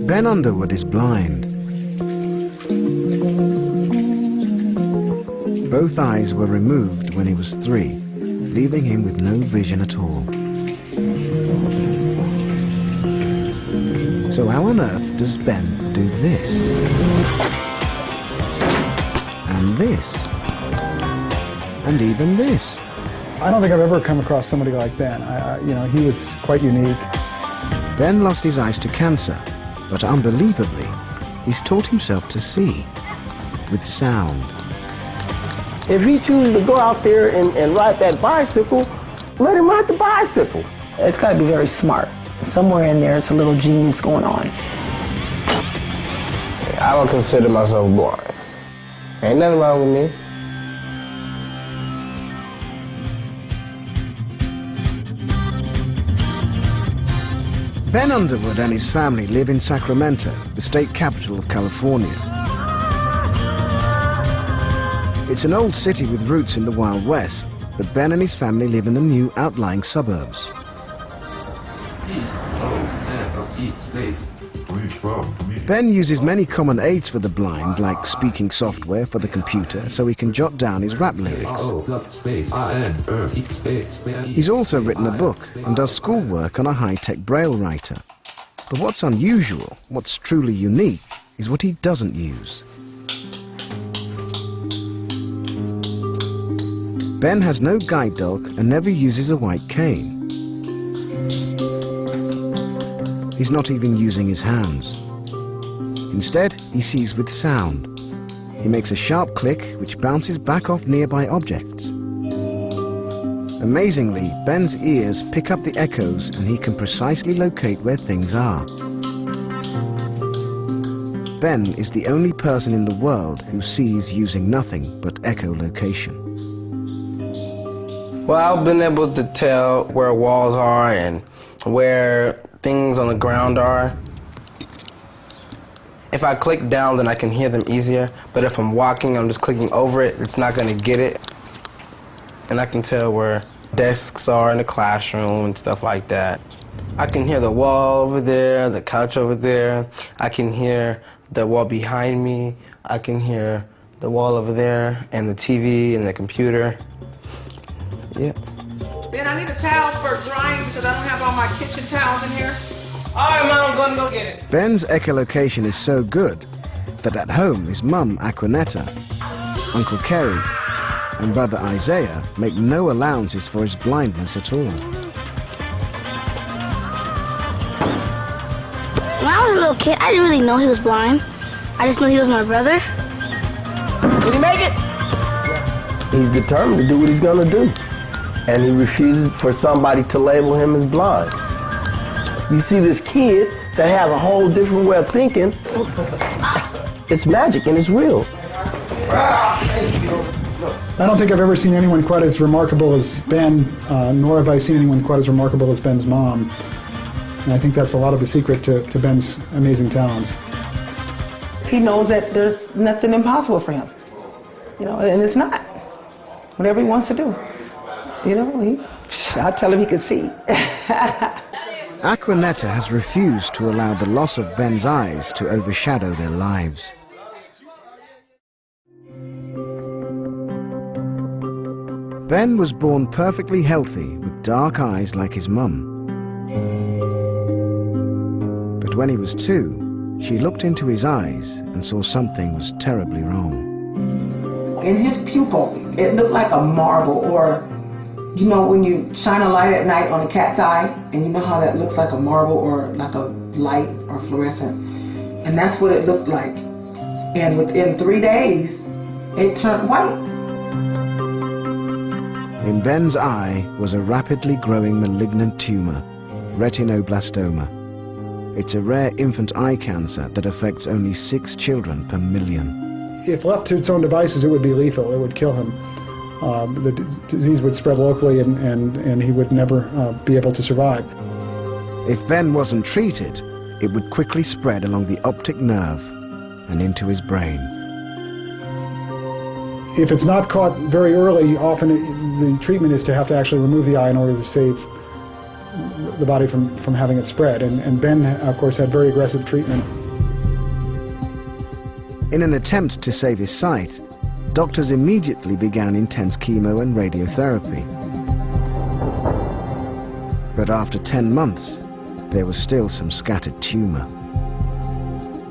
Ben Underwood is blind. Both eyes were removed when he was 3, leaving him with no vision at all. So how on earth does Ben do this? And this? And even this? I don't think I've ever come across somebody like Ben. He was quite unique. Ben lost his eyes to cancer, but unbelievably, he's taught himself to see with sound. If he chooses to go out there and ride that bicycle, let him ride the bicycle. It's got to be very smart. Somewhere in there, it's a little genius going on. I don't consider myself blind. Ain't nothing wrong with me. Ben Underwood and his family live in Sacramento, the state capital of California. It's an old city with roots in the Wild West, but Ben and his family live in the new outlying suburbs. Ben uses many common aids for the blind, like speaking software for the computer, so he can jot down his rap lyrics. He's also written a book and does schoolwork on a high-tech braille writer. But what's unusual, what's truly unique, is what he doesn't use. Ben has no guide dog and never uses a white cane. He's not even using his hands. Instead, he sees with sound. He makes a sharp click which bounces back off nearby objects. Amazingly, Ben's ears pick up the echoes and he can precisely locate where things are. Ben is the only person in the world who sees using nothing but echolocation. Well, I've been able to tell where walls are and where things on the ground are. If I click down, then I can hear them easier. But if I'm walking, I'm just clicking over it, it's not going to get it. And I can tell where desks are in the classroom and stuff like that. I can hear the wall over there, the couch over there. I can hear the wall behind me. I can hear the wall over there and the TV and the computer. Yeah. Ben, I need a towel for drying because I don't have all my kitchen towels in here. All right, Mom, I'm gonna go get it. Ben's echolocation is so good that at home his mum, Aquanetta, Uncle Kerry, and brother Isaiah make no allowances for his blindness at all. When I was a little kid, I didn't really know he was blind. I just knew he was my brother. Did he make it? He's determined to do what he's gonna do. And he refuses for somebody to label him as blind. You see this kid that has a whole different way of thinking. It's magic and it's real. I don't think I've ever seen anyone quite as remarkable as Ben, nor have I seen anyone quite as remarkable as Ben's mom. And I think that's a lot of the secret to Ben's amazing talents. He knows that there's nothing impossible for him, and it's not. Whatever he wants to do, I tell him he can see. Aquanetta has refused to allow the loss of Ben's eyes to overshadow their lives. Ben was born perfectly healthy with dark eyes like his mum. But when he was 2, she looked into his eyes and saw something was terribly wrong. In his pupil, it looked like a marble, or when you shine a light at night on a cat's eye, and you know how that looks like a marble or like a light or fluorescent. And that's what it looked like. And within 3 days, it turned white. In Ben's eye was a rapidly growing malignant tumor, retinoblastoma. It's a rare infant eye cancer that affects only 6 children per million. If left to its own devices, it would be lethal. It would kill him. The disease would spread locally and he would never be able to survive. If Ben wasn't treated, it would quickly spread along the optic nerve and into his brain. If it's not caught very early, often the treatment is to have to actually remove the eye in order to save the body from having it spread. And Ben, of course, had very aggressive treatment. In an attempt to save his sight, doctors immediately began intense chemo and radiotherapy. But after 10 months, there was still some scattered tumor.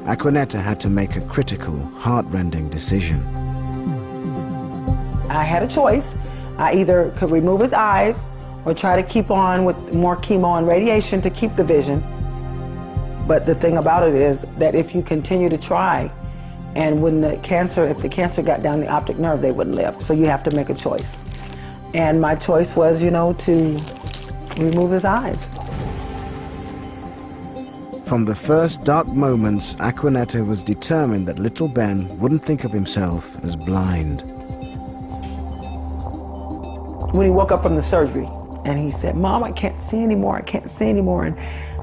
Aquanetta had to make a critical, heart-rending decision. I had a choice. I either could remove his eyes or try to keep on with more chemo and radiation to keep the vision. But the thing about it is that if you continue to try, and when if the cancer got down the optic nerve, they wouldn't live. So you have to make a choice. And my choice was, to remove his eyes. From the first dark moments, Aquanetta was determined that little Ben wouldn't think of himself as blind. When he woke up from the surgery, and he said, "Mom, I can't see anymore, I can't see anymore." And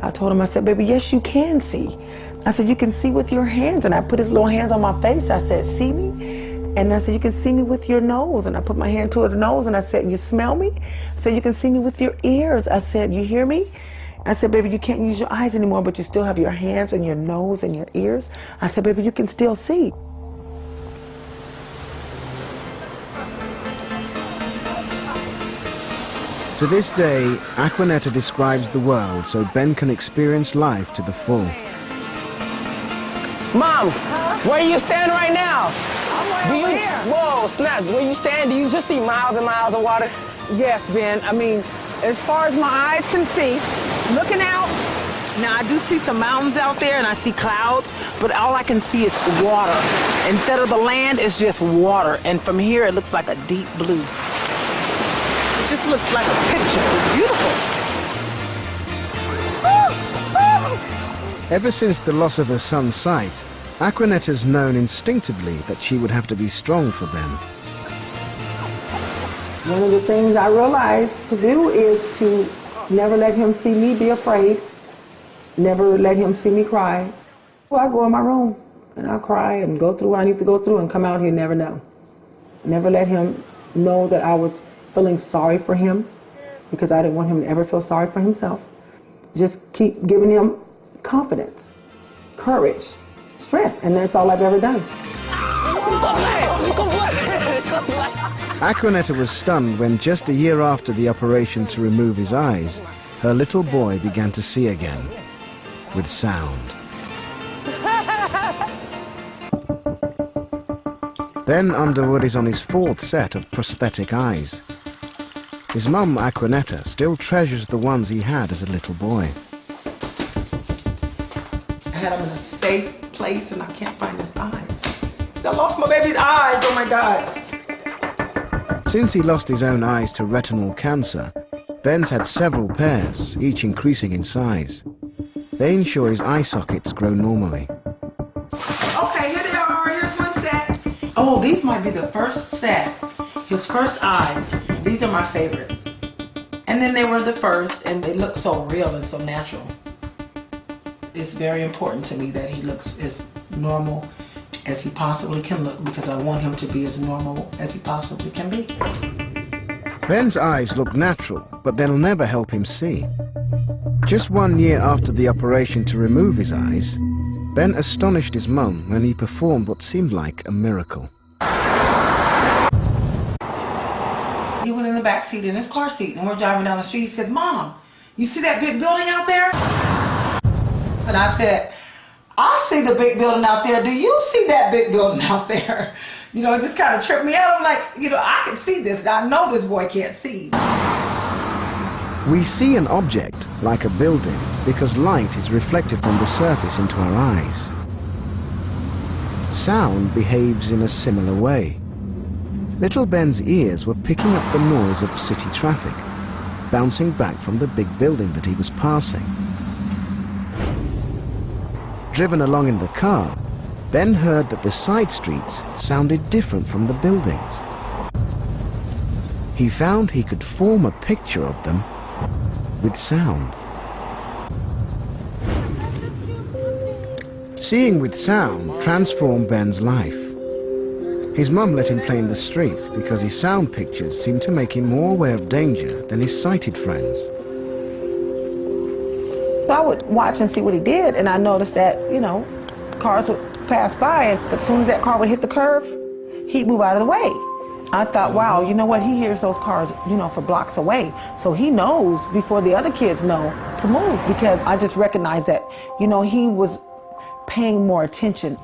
I told him, I said, "Baby, yes, you can see." I said, "You can see with your hands." And I put his little hands on my face. I said, "See me?" And I said, "You can see me with your nose." And I put my hand to his nose, and I said, "You smell me?" I said, "You can see me with your ears." I said, "You hear me?" I said, "Baby, you can't use your eyes anymore, but you still have your hands and your nose and your ears." I said, "Baby, you can still see." To this day, Aquanetta describes the world so Ben can experience life to the full. Mom, where you stand right now? I'm right over here. Whoa, snaps. Where you stand, do you just see miles and miles of water? Yes, Ben. I mean, as far as my eyes can see, looking out, now I do see some mountains out there and I see clouds, but all I can see is water. Instead of the land, it's just water. And from here, it looks like a deep blue. It just looks like a picture. It's beautiful. Ever since the loss of her son's sight, Aquanetta's known instinctively that she would have to be strong for Ben. One of the things I realized to do is to never let him see me be afraid, never let him see me cry. Well, I go in my room and I'll cry and go through what I need to go through and come out here, never know. Never let him know that I was feeling sorry for him, because I didn't want him to ever feel sorry for himself. Just keep giving him confidence, courage, strength, and that's all I've ever done. Aquanetta was stunned when just a year after the operation to remove his eyes, her little boy began to see again, with sound. Ben Underwood is on his 4th set of prosthetic eyes. His mum, Aquanetta, still treasures the ones he had as a little boy. I had him in a safe place and I can't find his eyes. I lost my baby's eyes, oh my God. Since he lost his own eyes to retinal cancer, Ben's had several pairs, each increasing in size. They ensure his eye sockets grow normally. Okay, here they are, here's one set. Oh, these might be the first set. His first eyes. These are my favorites. And then they were the first, and they look so real and so natural. It's very important to me that he looks as normal as he possibly can look, because I want him to be as normal as he possibly can be. Ben's eyes look natural, but they'll never help him see. Just 1 year after the operation to remove his eyes, Ben astonished his mum when he performed what seemed like a miracle. He was in the back seat in his car seat, and we're driving down the street. He said, "Mom, you see that big building out there?" And I said, "I see the big building out there. Do you see that big building out there?" It just kind of tripped me out. I'm like, I can see this. I know this boy can't see. We see an object, like a building, because light is reflected from the surface into our eyes. Sound behaves in a similar way. Little Ben's ears were picking up the noise of city traffic, bouncing back from the big building that he was passing. Driven along in the car, Ben heard that the side streets sounded different from the buildings. He found he could form a picture of them with sound. Seeing with sound transformed Ben's life. His mum let him play in the street because his sound pictures seemed to make him more aware of danger than his sighted friends. So I would watch and see what he did, and I noticed that, you know, cars would pass by, but as soon as that car would hit the curve, he'd move out of the way. I thought, wow, you know what, he hears those cars, you know, for blocks away. So he knows before the other kids know to move, because I just recognized that, you know, he was paying more attention.